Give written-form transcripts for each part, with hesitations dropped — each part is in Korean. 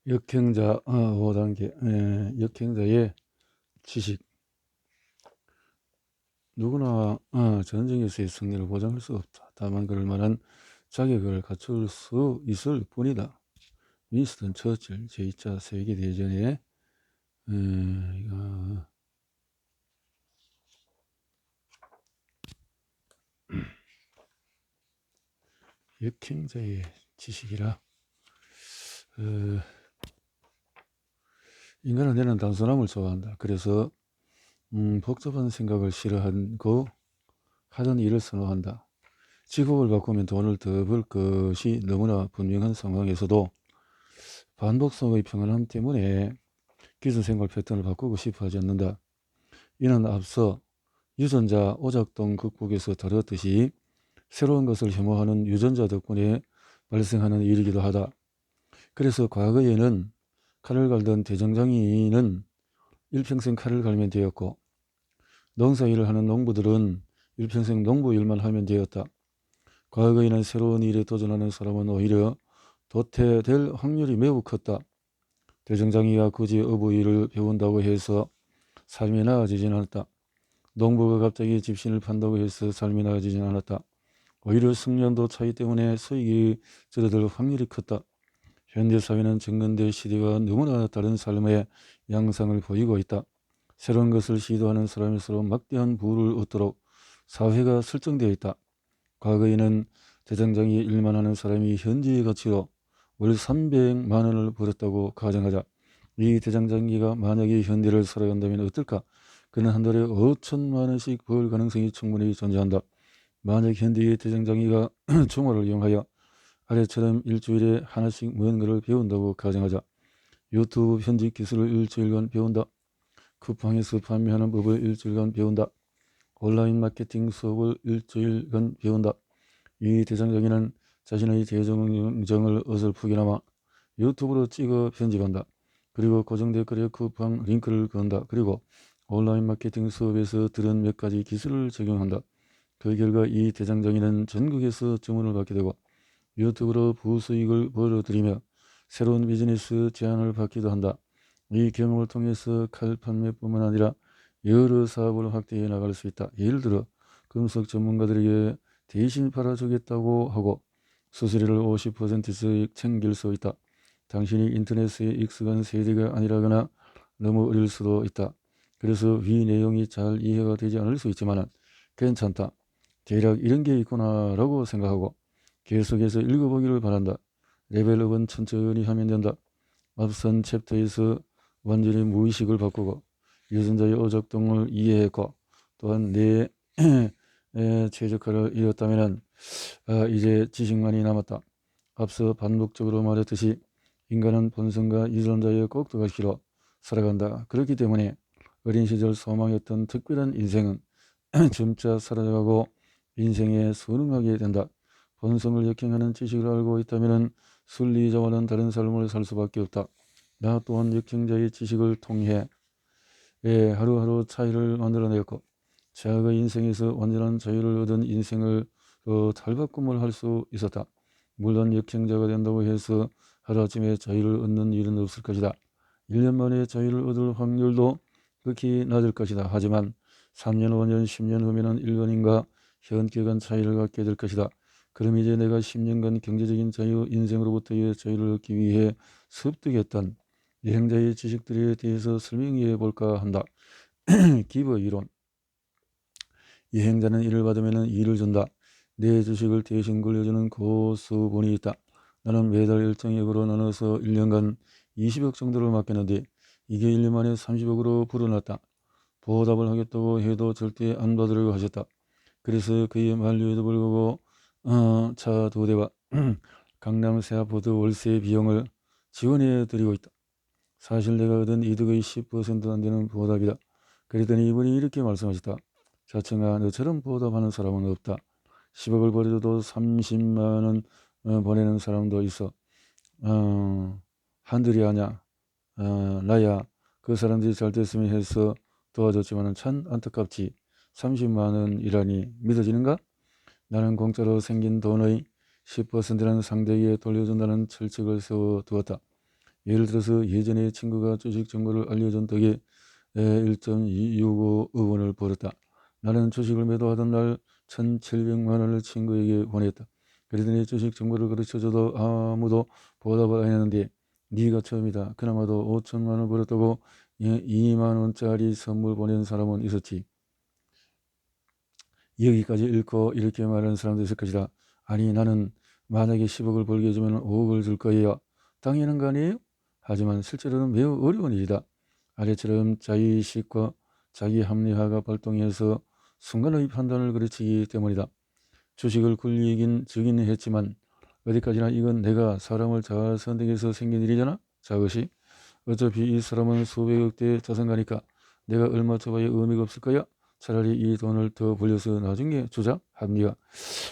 역행자 5단계 역행자의 지식. 누구나 전쟁에서의 승리를 보장할 수 없다. 다만 그럴 만한 자격을 갖출 수 있을 뿐이다. 윈스턴 처칠 제2차 세계대전의 이거 역행자의 지식이라. 인간은 내는 단순함을 좋아한다. 그래서 복잡한 생각을 싫어하고 하던 일을 선호한다. 직업을 바꾸면 돈을 더 벌 것이 너무나 분명한 상황에서도 반복성의 평안함 때문에 기존 생활 패턴을 바꾸고 싶어 하지 않는다. 이는 앞서 유전자 오작동 극복에서 다뤘듯이 새로운 것을 혐오하는 유전자 덕분에 발생하는 일이기도 하다. 그래서 과거에는 칼을 갈던 대장장이는 일평생 칼을 갈면 되었고, 농사일을 하는 농부들은 일평생 농부일만 하면 되었다. 과거에는 새로운 일에 도전하는 사람은 오히려 도태될 확률이 매우 컸다. 대장장이가 굳이 어부일을 배운다고 해서 삶이 나아지진 않았다. 농부가 갑자기 집신을 판다고 해서 삶이 나아지진 않았다. 오히려 숙련도 차이 때문에 수익이 줄어들 확률이 컸다. 현대사회는 정근대 시대와 너무나 다른 삶의 양상을 보이고 있다. 새로운 것을 시도하는 사람일수록 막대한 부를 얻도록 사회가 설정되어 있다. 과거에는 대장장이 일만 하는 사람이 현재의 가치로 월 300만 원을 벌었다고 가정하자. 이 대장장이가 만약에 현대를 살아간다면 어떨까? 그는 한 달에 5천만 원씩 벌 가능성이 충분히 존재한다. 만약 현대의 대장장이가 주말을 이용하여 아래처럼 일주일에 하나씩 무언가를 배운다고 가정하자. 유튜브 편집 기술을 일주일간 배운다. 쿠팡에서 판매하는 법을 일주일간 배운다. 온라인 마케팅 수업을 일주일간 배운다. 이 대장장이는 자신의 재정을 어설프게나마 유튜브로 찍어 편집한다. 그리고 고정 댓글에 쿠팡 링크를 건다. 그리고 온라인 마케팅 수업에서 들은 몇 가지 기술을 적용한다. 그 결과 이 대장장이는 전국에서 주문을 받게 되고 유튜브로 부수익을 벌어들이며 새로운 비즈니스 제안을 받기도 한다. 이 경험을 통해서 칼 판매뿐만 아니라 여러 사업을 확대해 나갈 수 있다. 예를 들어 금속 전문가들에게 대신 팔아주겠다고 하고 수수료를 50%씩 챙길 수 있다. 당신이 인터넷에 익숙한 세대가 아니라거나 너무 어릴 수도 있다. 그래서 위 내용이 잘 이해가 되지 않을 수 있지만 괜찮다. 대략 이런 게 있구나 라고 생각하고 계속해서 읽어보기를 바란다. 레벨업은 천천히 하면 된다. 앞선 챕터에서 완전히 무의식을 바꾸고 유전자의 오작동을 이해했고 또한 내 최적화를 이뤘다면 이제 지식만이 남았다. 앞서 반복적으로 말했듯이 인간은 본성과 유전자의 꼭두각시로 살아간다. 그렇기 때문에 어린 시절 소망했던 특별한 인생은 점차 사라져가고 인생에 순응하게 된다. 본성을 역행하는 지식을 알고 있다면 순리자와는 다른 삶을 살 수밖에 없다. 나 또한 역행자의 지식을 통해 하루하루 차이를 만들어냈고 자아가 인생에서 완전한 자유를 얻은 인생을 탈바꿈을 할 수 있었다. 물론 역행자가 된다고 해서 하루아침에 자유를 얻는 일은 없을 것이다. 1년 만에 자유를 얻을 확률도 극히 낮을 것이다. 하지만 3년, 5년, 10년 후에는 일본인과 현격한 차이를 갖게 될 것이다. 그럼 이제 내가 10년간 경제적인 자유, 인생으로부터의 자유를 얻기 위해 습득했던 여행자의 지식들에 대해서 설명해 볼까 한다. 기버 이론. 여행자는 일을 받으면 일을 준다. 내 주식을 대신 굴려주는 고수분이 있다. 나는 매달 일정액으로 나눠서 1년간 20억 정도를 맡겼는데 이게 1년 만에 30억으로 불어났다. 보답을 하겠다고 해도 절대 안 받으려고 하셨다. 그래서 그의 만류에도 불구하고 차 2대와 강남 세아포드 월세 비용을 지원해 드리고 있다. 사실 내가 얻은 이득의 10%도 안 되는 보답이다. 그랬더니 이분이 이렇게 말씀하셨다. 자청아, 너처럼 보답하는 사람은 없다. 10억을 벌어도 30만 원 보내는 사람도 있어. 한둘이 아냐. 나야 그 사람들이 잘 됐으면 해서 도와줬지만 참 안타깝지. 30만 원이라니 믿어지는가? 나는 공짜로 생긴 돈의 10%는 상대에게 돌려준다는 철칙을 세워두었다. 예를 들어서 예전에 친구가 주식 정보를 알려준 덕에 1.265억 원을 벌었다. 나는 주식을 매도하던 날 1,700만 원을 친구에게 보냈다. 그러더니 주식 정보를 가르쳐줘도 아무도 보답을 안 했는데 네가 처음이다. 그나마도 5천만 원 벌었다고 2만 원짜리 선물 보낸 사람은 있었지. 여기까지 읽고 이렇게 말하는 사람도 있을 것이다. 아니 나는 만약에 10억을 벌게 해주면 5억을 줄 거예요. 당연한 거 아니에요? 하지만 실제로는 매우 어려운 일이다. 아래처럼 자의식과 자기 합리화가 발동해서 순간의 판단을 그르치기 때문이다. 주식을 굴리긴 주긴 했지만 어디까지나 이건 내가 사람을 잘 선택해서 생긴 일이잖아. 자것이 어차피 이 사람은 수백억 대 자산가니까 내가 얼마 줘봐야 의미가 없을 거야. 차라리 이 돈을 더 벌려서 나중에 주자. 합리화.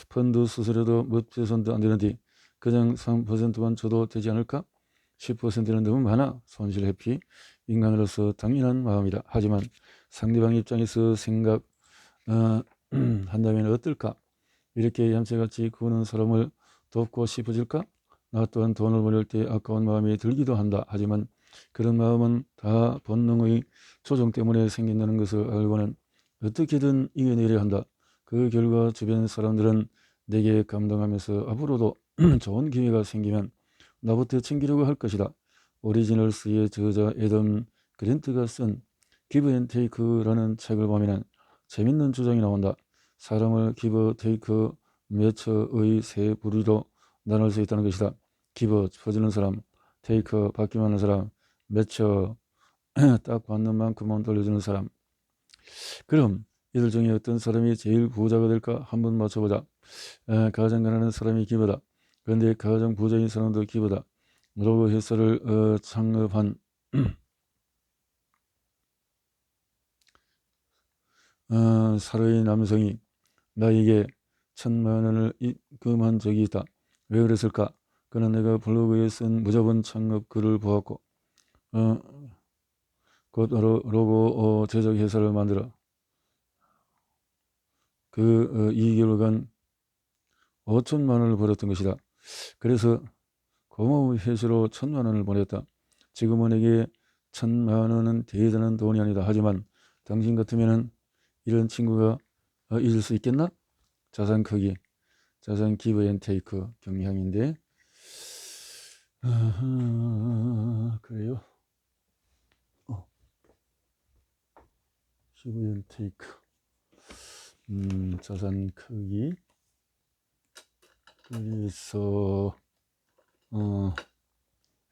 펀드 수수료도 몇 퍼센트 안 되는데 그냥 3%만 줘도 되지 않을까? 10%는 너무 많아. 손실 회피. 인간으로서 당연한 마음이다. 하지만 상대방 입장에서 한다면 어떨까? 이렇게 얌체같이 구는 사람을 돕고 싶어질까? 나 또한 돈을 벌릴 때 아까운 마음이 들기도 한다. 하지만 그런 마음은 다 본능의 조정 때문에 생긴다는 것을 알고는 어떻게든 이겨내려 한다. 그 결과 주변 사람들은 내게 감동하면서 앞으로도 좋은 기회가 생기면 나부터 챙기려고 할 것이다. 오리지널스의 저자 애덤 그랜트가 쓴 기브 앤 테이크라는 책을 보면 재밌는 주장이 나온다. 사람을 기브, 테이크, 매처의 세 부류로 나눌 수 있다는 것이다. 기브, 퍼주는 사람, 테이크, 받기만 하는 사람, 매처, 딱 받는 만큼만 돌려주는 사람. 그럼 이들 중에 어떤 사람이 제일 부자가 될까 한번 맞춰보자. 가장 가난한 사람이 기브다. 그런데 가장 부자인 사람도 기브다. 로그 회사를 창업한 사로의 남성이 나에게 1,000만 원을 입금한 적이 있다. 왜 그랬을까? 그는 내가 블로그에 쓴 무자본 창업 글을 보았고 곧 로고 제작 회사를 만들어 그 2개월간 5천만 원을 벌었던 것이다. 그래서 고마운 회수로 1,000만 원을 보냈다. 지금은 내게 1,000만 원은 대단한 돈이 아니다. 하지만 당신 같으면 이런 친구가 있을 수 있겠나? 자산 크기, 자산 기브 앤 테이크 경향인데 그래요. 기브 앤 테이크 자산 크기 그래서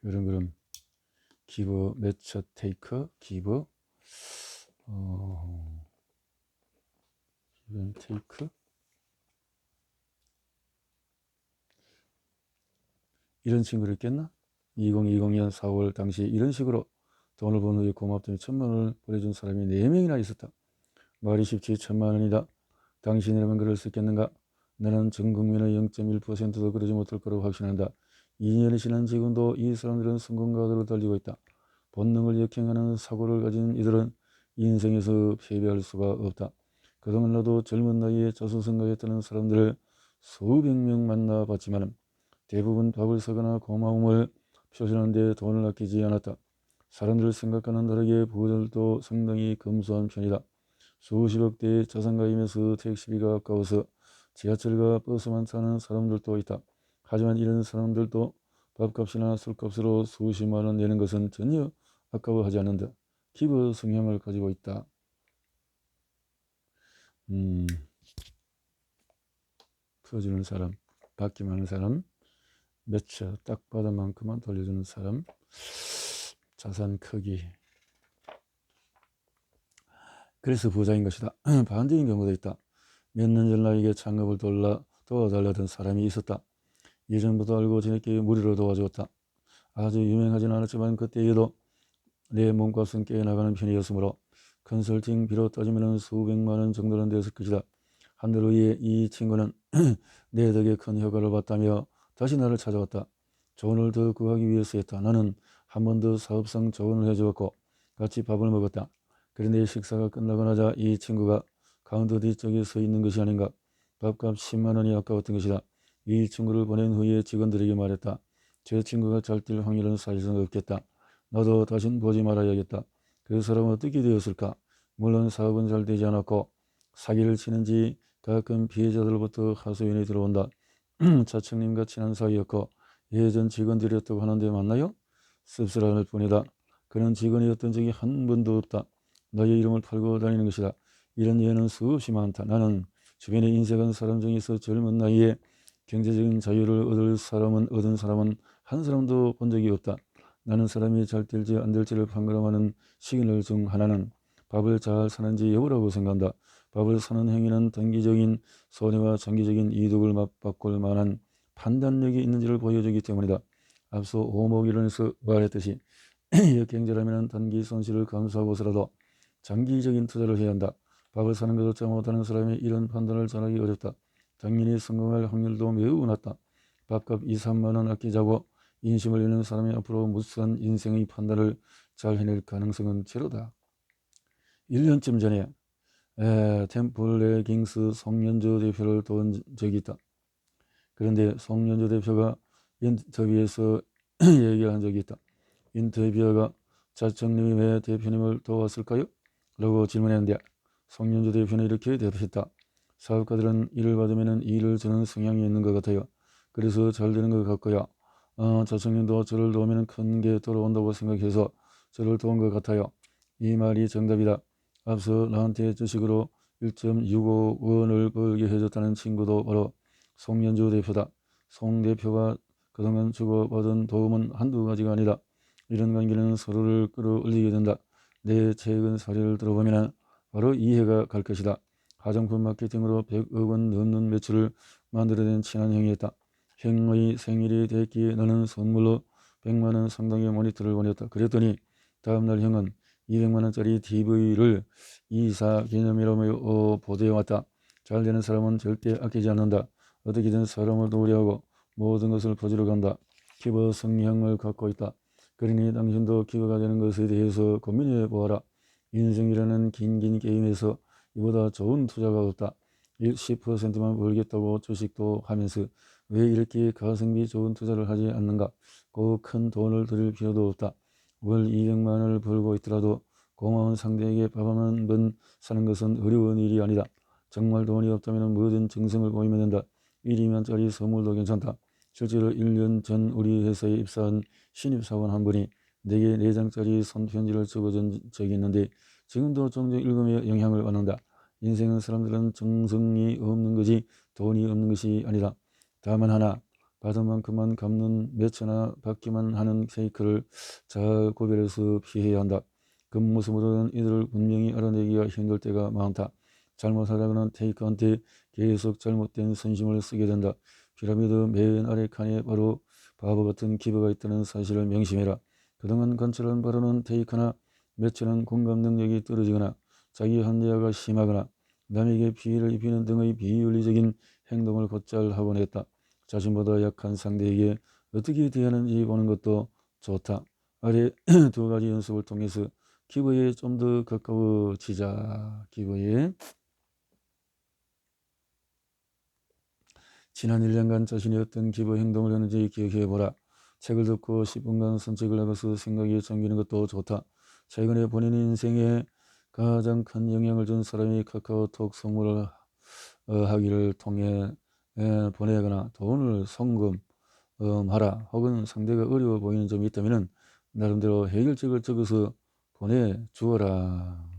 그럼 기브 매처 테이크 기브 기브 앤 테이크 이런 친구를 있겠나? 2020년 4월 당시 이런 식으로 돈을 번 후에 고맙다며 1,000만 원을 보내준 사람이 4명이나 있었다. 말이 쉽지 1,000만 원이다. 당신이라면 그럴 수 있겠는가? 나는 전 국민의 0.1%도 그러지 못할 거라고 확신한다. 2년이 지난 지금도 이 사람들은 성공 가도로 달리고 있다. 본능을 역행하는 사고를 가진 이들은 인생에서 패배할 수가 없다. 그동안 나도 젊은 나이에 자수성가했다는 사람들을 수백 명 만나봤지만 대부분 밥을 사거나 고마움을 표시하는 데 돈을 아끼지 않았다. 사람들을 생각과는 다르게 부자들도 상당히 검소한 편이다. 수십억 대의 자산가이면서 택시비가 아까워서 지하철과 버스만 타는 사람들도 있다. 하지만 이런 사람들도 밥값이나 술값으로 수십만 원 내는 것은 전혀 아까워하지 않는다. 기부 성향을 가지고 있다. 풀어주는 사람, 받기만 하는 사람, 매처 딱 받은 만큼만 돌려주는 사람, 자산 크기. 그래서 부자인 것이다. 반대인 경우도 있다. 몇 년 전 나에게 창업을 도와달라던 사람이 있었다. 예전부터 알고 지냈기에 무료로 도와주었다. 아주 유명하진 않았지만 그때에도 내 몸값은 꽤 나가는 편이었으므로 컨설팅비로 따지면 수백만 원 정도는 되었을 것이다. 한 달 후에 이 친구는 내 덕에 큰 효과를 봤다며 다시 나를 찾아왔다. 조언을 더 구하기 위해서였다. 나는 한 번 더 사업상 조언을 해주었고 같이 밥을 먹었다. 그런데 식사가 끝나고 나자 이 친구가 카운터 뒤쪽에 서 있는 것이 아닌가. 밥값 10만 원이 아까웠던 것이다. 이 친구를 보낸 후에 직원들에게 말했다. 제 친구가 잘 될 확률은 사실상 없겠다. 나도 다신 보지 말아야겠다. 그 사람은 어떻게 되었을까? 물론 사업은 잘 되지 않았고 사기를 치는지 가끔 피해자들로부터 하소연이 들어온다. 차청님과 친한 사이였고 예전 직원들이었다고 하는데 맞나요? 씁쓸할 뿐이다. 그는 직원이었던 적이 한 번도 없다. 너의 이름을 팔고 다니는 것이다. 이런 예는 수없이 많다. 나는 주변에 인색한 사람 중에서 젊은 나이에 경제적인 자유를 얻은 사람은 한 사람도 본 적이 없다. 나는 사람이 잘 될지 안 될지를 판가름하는 시그널 중 하나는 밥을 잘 사는지 여부라고 생각한다. 밥을 사는 행위는 단기적인 손해와 장기적인 이득을 맛바꿀 만한 판단력이 있는지를 보여주기 때문이다. 앞서 오목이론에서 말했듯이 역경제라면 단기 손실을 감수하고서라도 장기적인 투자를 해야 한다. 밥을 사는 것조차 못하는 사람이 이런 판단을 잘하기 어렵다. 당연히 성공할 확률도 매우 낮다. 밥값 2, 3만 원 아끼자고 인심을 잃는 사람이 앞으로 무수한 인생의 판단을 잘 해낼 가능성은 제로다. 1년쯤 전에 템플레깅스 송년주 대표를 도운 적이 있다. 그런데 송년주 대표가 인터뷰에서 얘기한 적이 있다. 인터뷰어가 자청님이 왜 대표님을 도왔을까요? 라고 질문했는데 송년주 대표는 이렇게 대답했다. 사업가들은 일을 받으면 일을 주는 성향이 있는 것 같아요. 그래서 잘 되는 것 같고요. 자청님도 저를 도우면 큰 게 돌아온다고 생각해서 저를 도운 것 같아요. 이 말이 정답이다. 앞서 나한테 주식으로 1.65 원을 벌게 해줬다는 친구도 바로 송년주 대표다. 송 대표가 그동안 주고받은 도움은 한두 가지가 아니다. 이런 관계는 서로를 끌어올리게 된다. 내 최근 사례를 들어보면 바로 이해가 갈 것이다. 화장품 마케팅으로 100억 원 넘는 매출을 만들어낸 친한 형이었다. 형의 생일이 됐기에 나는 선물로 100만 원 상당의 모니터를 보냈다. 그랬더니 다음날 형은 200만 원짜리 TV를 이사 기념이라며 보도해왔다. 잘 되는 사람은 절대 아끼지 않는다. 어떻게든 사람을 도우려 하고 모든 것을 거지러 간다. 기버 성향을 갖고 있다. 그러니 당신도 기버가 되는 것에 대해서 고민해 보아라. 인생이라는 긴 게임에서 이보다 좋은 투자가 없다. 10%만 벌겠다고 주식도 하면서 왜 이렇게 가성비 좋은 투자를 하지 않는가? 꼭 큰 돈을 들일 필요도 없다. 월 200만 원을 벌고 있더라도 고마운 상대에게 밥 한 번 사는 것은 어려운 일이 아니다. 정말 돈이 없다면 뭐든 정성을 보이면 된다. 1만원짜리 선물도 괜찮다. 실제로 1년 전 우리 회사에 입사한 신입사원 한 분이 내게 4장짜리 손편지를 적어준 적이 있는데 지금도 종종 읽으며 영향을 받는다. 인생은 사람들은 정성이 없는 것이 돈이 없는 것이 아니다. 다만 하나, 받은 만큼만 갚는 매처나 받기만 하는 페이크를 잘 구별해서 피해야 한다. 겉모습으로는 이들을 분명히 알아내기가 힘들 때가 많다. 잘못하다가는 테이크한테 계속 잘못된 선심을 쓰게 된다. 피라미드 맨 아래 칸에 바로 바보 같은 기부가 있다는 사실을 명심해라. 그동안 관찰한 바로는 테이크나 매체는 공감 능력이 떨어지거나 자기 한대화가 심하거나 남에게 피해를 입히는 등의 비윤리적인 행동을 곧잘 하곤 했다. 자신보다 약한 상대에게 어떻게 대하는지 보는 것도 좋다. 아래 두 가지 연습을 통해서 기부에 좀 더 가까워지자. 기부에 지난 1년간 자신이 어떤 기부 행동을 했는지 기억해보라. 책을 듣고 10분간 산책을 나가서 생각이 잠기는 것도 좋다. 최근에 본인 인생에 가장 큰 영향을 준 사람이 카카오톡 선물을 하기를 통해 보내거나 돈을 송금하라. 혹은 상대가 어려워 보이는 점이 있다면 나름대로 해결책을 적어서 보내주어라.